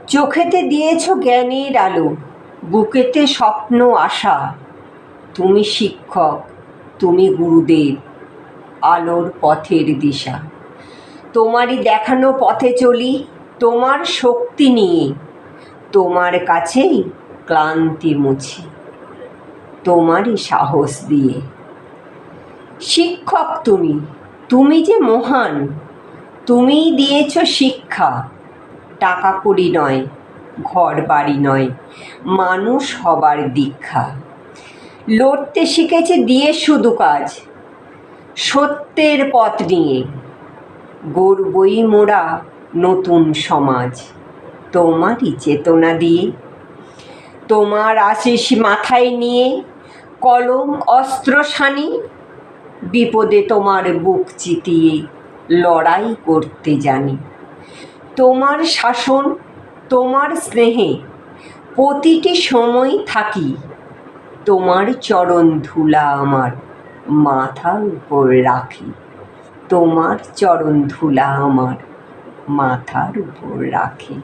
চোখেতে দিয়েছ জ্ঞানের আলো, বুকেতে স্বপ্ন আশা। তুমি শিক্ষক, তুমি গুরুদেব, আলোর পথের দিশা। তোমারই দেখানো পথে চলি, তোমার শক্তি নিয়ে। তোমার কাছেই ক্লান্তি মুছি, তোমারই সাহস দিয়ে। শিক্ষক তুমি, তুমি যে মহান, তুমিই দিয়েছ শিক্ষা। টাকা কড়ি নয়, ঘর বাড়ি নয়, মানুষ হবার দীক্ষা। লড়তে শিখেছে দিয়ে শুধু কাজ, সত্যের পথ নিয়ে। গড়বই মোরা নতুন সমাজ, তোমারই চেতনা দিয়ে। তোমার আশিস মাথায় নিয়ে, কলম অস্ত্র শানি। বিপদে তোমার বুক চিতিয়ে লড়াই করতে জানি। তোমার শাসন, তোমার স্নেহে প্রতিটি সময় থাকি। তোমার চরণ ধুলা আমার মাথার উপর রাখি। তোমার চরণ ধুলা আমার মাথার উপর রাখি।